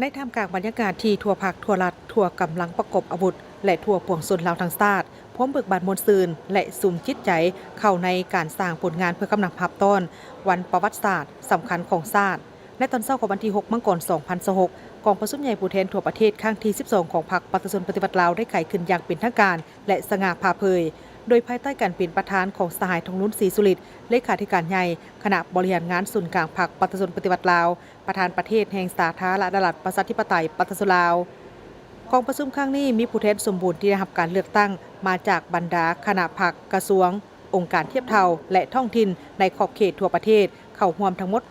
ในท่ามกลางบรรยากาศที่ทั่วภาคทั่วรัฐทั่วกำลังประกบอาวุธและทั่วปวงชนลาวทั้งชาติพร้อมเบิกบานมวลซืนและสุ่มจิตใจเข้าในการสร้างผลงานเพื่อกำลังภาพต้นวันประวัติศาสตร์สำคัญของชาติในตอนเช้าของวันที่ 6 มังกร 2026กองประชุมใหญ่ผู้แทนทั่วประเทศครั้งที่ 12 ของพรรคประชาชนปฏิวัติลาวได้ไขขึ้นอย่างเป็นทางการและสง่าผ่าเผยโดยภายใต้การเป็นประธานของสหายทองนุ่นศรีสุริตเลขาธิการใหญ่คณะบริหารงานศูนย์กลางพรรคประชาชนปฏิวัติลาวประธานประเทศแห่งสาธารณรัฐประชาธิปไตยประชาชนลาวกองประชุมครั้งนี้มีผู้แทนสมบูรณ์ที่ได้รับการเลือกตั้งมาจากบรรดาคณะพรรคกระทรวงองค์การเทียบเท่าและท้องถิ่นในขอบเขตทั่วประเทศเข้าร่วมทั้งหมด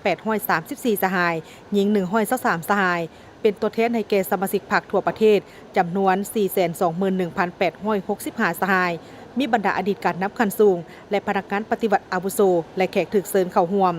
834สหายหญิง123สหายเป็นตัวแทนให้แก่สมาชิกพรรคทั่วประเทศจำนวน 421,865 สหายมีบรรดาอดีตการนับคันสูงและพนักงานปฏิบัติอาวุโสและแขกถึกเชิญเข้าร่วม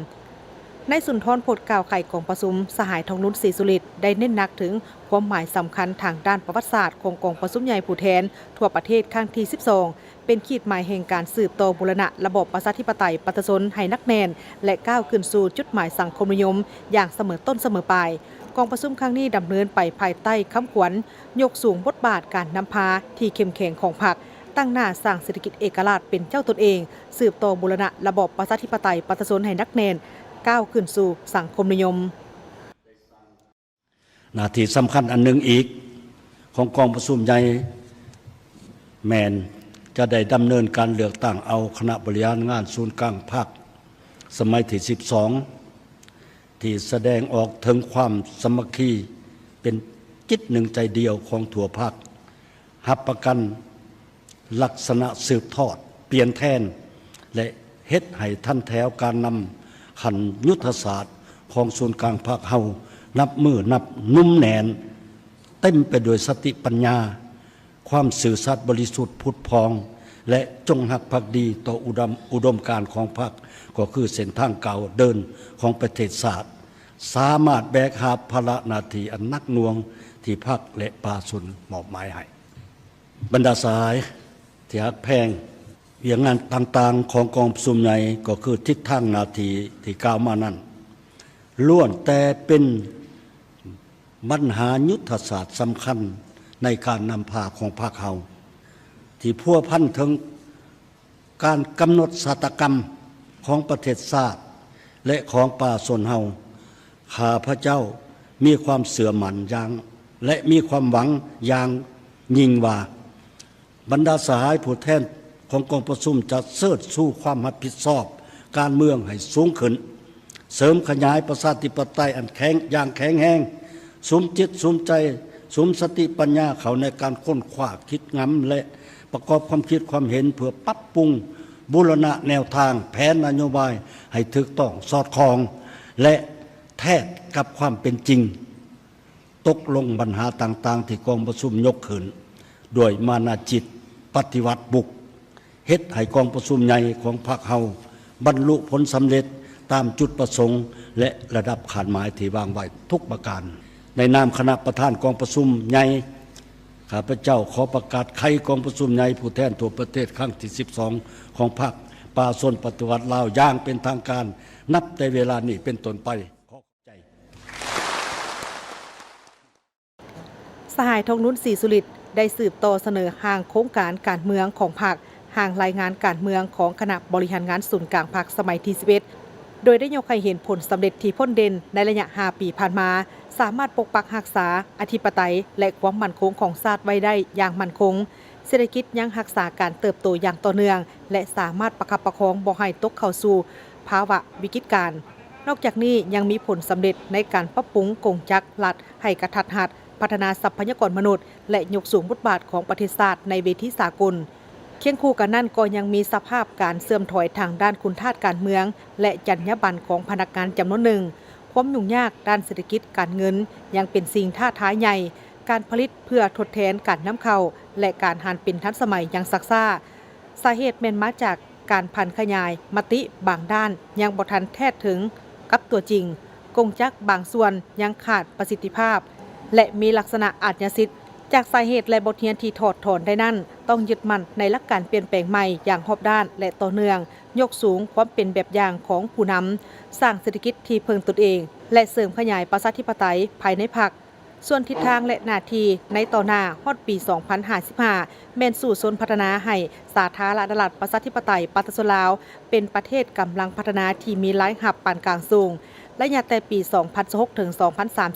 ในสุนทรโพธิ์กล่าวไขของประชุมสหายทองนุ่นศรีสุริตได้เน้นหนักถึงความหมายสำคัญทางด้านประวัติศาสตร์ของกองประชุมใหญ่ผู้แทนทั่วประเทศครั้งที่ 12เป็นขีดหมายแห่งการสืบต่อบูรณะระบบประชาธิปไตยประชาชนให้นักแน่นและก้าวขึ้นสู่จุดหมายสังคมนิยมอย่างเสมอต้นเสมอปลายกองประชุมครั้งนี้ดำเนินไปภายใต้คำขวัญยกสูงบทบาทการนำพาที่เข้มแข็งของพรรคตั้งหน้าสร้างเศรษฐกิจเอกราชเป็นเจ้าตนเองสืบต่อบูรณะระบบประชาธิปไตยประชาชนให้นักแน่นก้าวขึ้นสู่สังคมนิยมหน้าที่สำคัญอันหนึ่งอีกของกองประชุมใหญ่แมนจะได้ดำเนินการเลือกตั้งเอาคณะบริหารงานศูนย์กลางภาคสมัยที่ 12ที่แสดงออกถึงความสามัคคีเป็นจิตหนึ่งใจเดียวของทั่วภาคหับประกันลักษณะสืบทอดเปลี่ยนแทนและเฮ็ดให้ท่านแถวการนำขันยุทธศาสตร์ของศูนย์กลางภาคเฮานับมือนับนุ่มแนนเต็มไปด้วยสติปัญญาความสื่อสัตย์บริสุทธิ์ผุดพองและจงหักภักดีต่ออุดมการณ์ของพรรคก็คือเส้นทางเก่าเดินของประเทศชาติสามารถแบกหาบภาระหน้าที่อันหนักหน่วงที่พรรคและประชาชนมอบหมายให้บรรดาสายที่หักแพงอย่างงานต่างๆของกองประชุมใหญ่ก็คือทิศทางหน้าที่ที่กล่าวมานั้นล้วนแต่เป็นปัญหายุทธศาสตร์สำคัญในการนำพาของพรรคเฮาที่พัวพันถึงการกำหนดชะตากรรมของประเทศชาติและของประชาชนเฮาข้าพเจ้ามีความเสื่อมั่นอย่างและมีความหวังอย่างยิ่งว่าบรรดาสหายผู้แทนของกองประชุมจะเสิร์ชสู่ความรับผิดชอบการเมืองให้สูงขึ้นเสริมขยายประชาธิปไตยอันแข็งอย่างแข็งแรงสุมจิตสุมใจสุมสติปัญญาเขาในการค้นคว้าคิดงำและประกอบความคิดความเห็นเพื่อปรับปรุงบูรณะแนวทางแผนนโยบายให้ถูกต้องสอดคล้องและแท้กับความเป็นจริงตกลงปัญหาต่างๆที่กองประชุมยกขึ้นด้วยมานะจิตปฏิวัติบุกเฮ็ดให้กองประชุมใหญ่ของพรรคเฮาบรรลุผลสำเร็จตามจุดประสงค์และระดับขานหมายที่วางไว้ทุกประการในนามคณะประธานกองประชุมใหญ่ข้าพเจ้าขอประกาศไขกองประชุมใหญ่ผู้แทนทั่วประเทศครั้งที่ 12ของพรรคประชาชนปฏิวัติลาวอย่างเป็นทางการนับแต่เวลานี้เป็นต้นไปขอขอบใจสหายทองนุ่นศรีสุริตได้สืบต่อเสนอห่างโครงการการเมืองของพรรคห่างรายงานการเมืองของคณะบริหารงานศูนย์กลางพรรคสมัยที่ 11โดยได้ยกให้เห็นผลสำเร็จที่พ้นเด่นในระยะ 5 ปีผ่านมาสามารถปกปักรักษาอธิปไตยและความมั่นคงของชาติไว้ได้อย่างมั่นคงเศรษฐกิจยังรักษาการเติบโตอย่างต่อเนื่องและสามารถประคับประคองบ่ให้ตกเข้าสู่ภาวะวิกฤตการณ์นอกจากนี้ยังมีผลสำเร็จในการปรับปรุงกงจักรรัฐให้กระทัดรัดพัฒนาทรัพยากรมนุษย์และยกสูงบทบาทของประเทศชาติในเวทีสากลเคียงคู่กันนั้นก็ยังมีสภาพการเสื่อมถอยทางด้านคุณทาสการเมืองและจรรยาบรรณของพนักงานจำนวนหนึ่งความยุ่งยากด้านเศรษฐกิจการเงินยังเป็นสิ่งท้าทายใหญ่การผลิตเพื่อทดแทนการนำเข้าและการหันเป็นทันสมัยอย่างซักซ่าสาเหตุเป็นมาจากการพันขยายมติบางด้านยังบ่ทันแท้ถึงกับตัวจริงกงจักรบางส่วนยังขาดประสิทธิภาพและมีลักษณะอาชญาสิทธิ์จากสาเหตุและบทเรียนที่ถอดถอนได้นั้นต้องยึดมั่นในหลักการเปลี่ยนแปลงใหม่อย่างรอบด้านและต่อเนื่องยกสูงความเป็นแบบอย่างของผู้นำสร้างเศรษฐกิจที่เพิ่งตนเองและเสริมขยายประชาธิปไตยภายในพรรค ส่วนทิศทางและหน้าที่ในต่อหน้าฮอดปี 2055 แม่นสู่ชนพัฒนาให้สาธารณรัฐประชาธิปไตยปฏิรูปลาวเป็นประเทศกำลังพัฒนาที่มีรายรับปานกลางสูงและยาแต่ปี 2016 ถึง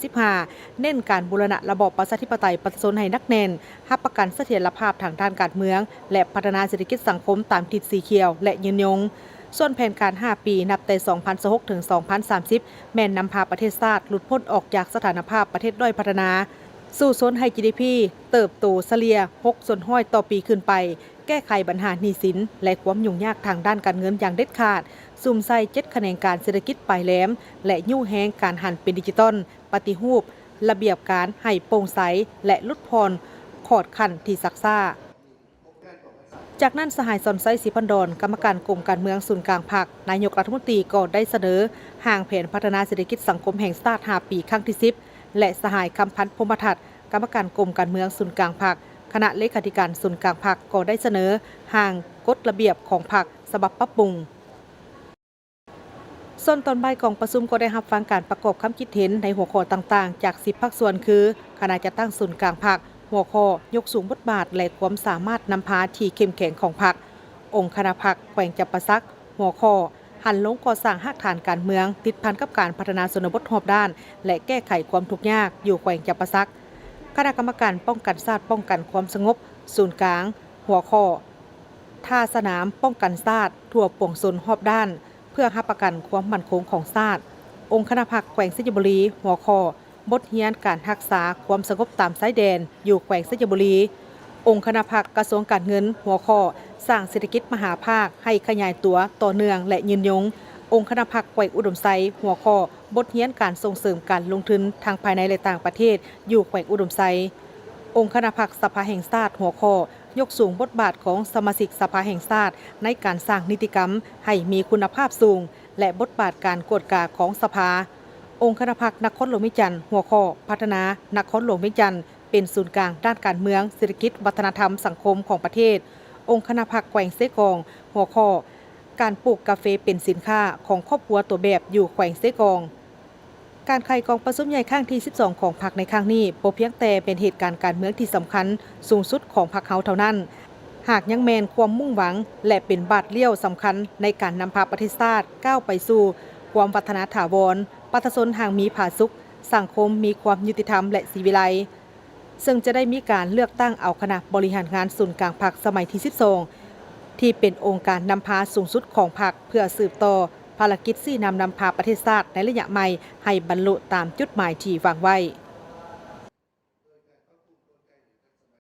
2035 เน้นการบูรณะระบอบประชาธิปไตยปฏิรูปให้นักแน่นรับประกันเสถียรภาพทางด้านการเมืองและพัฒนาเศรษฐกิจสังคมตามทิศสีเขียวและยืนยงส่วนแผนการ 5 ปีนับแต่ 2016 ถึง 2030 แม่นนำพาประเทศชาติหลุดพ้นออกจากสถานภาพประเทศด้อยพัฒนาสู่โซนให้ GDP เติบโตเฉลี่ย 6% ต่อปีขึ้นไปแก้ไขปัญหาหนี้สินและความยุ่งยากทางด้านการเงินอย่างเด็ดขาดซุ่มใส่7คะแนนการเศรษฐกิจปลายแหลมและยู่แฮงการหันเป็นดิจิตอลปฏิรูประเบียบการให้โปร่งใสและลดพรขอดขันที่ซักซ่าจากนั้นสหายสอนไซศรีพันดอนกรรมการกรมการเมืองศูนย์กลางพรรคนายกรัฐมนตรีก็ได้เสนอห่างแผนพัฒนาเศรษฐกิจสังคมแห่งชาติ5 ปีครั้งที่ 10และสหายคำพันธ์พรหมทัศน์กรรมการกรมการเมืองศูนย์กลางพรรคคณะเลขาธิการศูนย์กลางพรรคก็ได้เสนอห่างกฎระเบียบของพรรคฉบับปรับปรุงส่วนตอนบ่ายกองประชุมก็ได้รับฟังการประกอบคำคิดเห็นในหัวข้อต่างๆจาก10ภาคส่วนคือคณะจัดตั้งศูนย์กลางพรรคหัวข้อยกสูงบทบาทและความสามารถนำพาที่เข้มแข็งของพรรคองค์คณะพรรคแขวงจำปาสักหัวข้อหันลงก่อสร้างรากฐานการเมืองติดพันกับการพัฒนาชนบทรอบด้านและแก้ไขความทุกข์ยากอยู่แขวงจำปาสักคณะกรรมการป้องกันชาติป้องกันความสงบศูนย์กลางหัวข้อท่าสนามป้องกันชาติทั่วปวงชนรอบด้านเพื่อรับประกันความมั่นคงของชาติองค์คณะพรรคแขวงสิงห์บุรีหัวข้อบทเรียนการรักษาความสงบตามชายแดนอยู่แขวงสิงห์บุรีองค์คณะพรรคกระทรวงการเงินหัวข้อสร้างเศรษฐกิจมหาภาคให้ขยายตัวต่อเนื่องและยืนยงองค์คณะพรรคแขวงอุดมไซหัวข้อบทเรียนการส่งเสริมการลงทุนทางภายในและต่างประเทศอยู่แขวงอุดมไซองค์คณะพรรคสภาแห่งชาติหัวข้อยกสูงบทบาทของสมาชิกสภาแห่งชาติในการสร้างนิติกรรมให้มีคุณภาพสูงและบทบาทการกวดกาของสภาองค์คณะพรรคนครหลวงเวียงจันทร์หัวข้อพัฒนานครหลวงเวียงจันทร์เป็นศูนย์กลางด้านการเมืองเศรษฐกิจวัฒนธรรมสังคมของประเทศองค์คณะพรรคแขวงเซกองหัวข้อการปลูกกาแฟเป็นสินค้าของครอบครัวตัวแบบอยู่แขวงเซกองการไขกองประชุมใหญ่ครั้งที่ 12 ของพรรคในครั้งนี้บ่เพียงแต่เป็นเหตุการณ์การเมืองที่สำคัญสูงสุดของพรรคเฮาเท่านั้นหากยังแมนความมุ่งหวังและเป็นบาทเลี้ยวสำคัญในการนำพาประเทศชาติก้าวไปสู่ความพัฒนาถาวรประชาชนห่างมีผาสุขสังคมมีความยุติธรรมและศิวิไลซึ่งจะได้มีการเลือกตั้งเอาคณะบริหารงานศูนย์กลางพรรคสมัยที่ 12 ที่เป็นองค์การนำพาสูงสุดของพรรคเพื่อสืบต่อภารกิจ4นำพาประเทศชาติในระยะใหม่ให้บรรลุตามจุดหมายที่วางไว้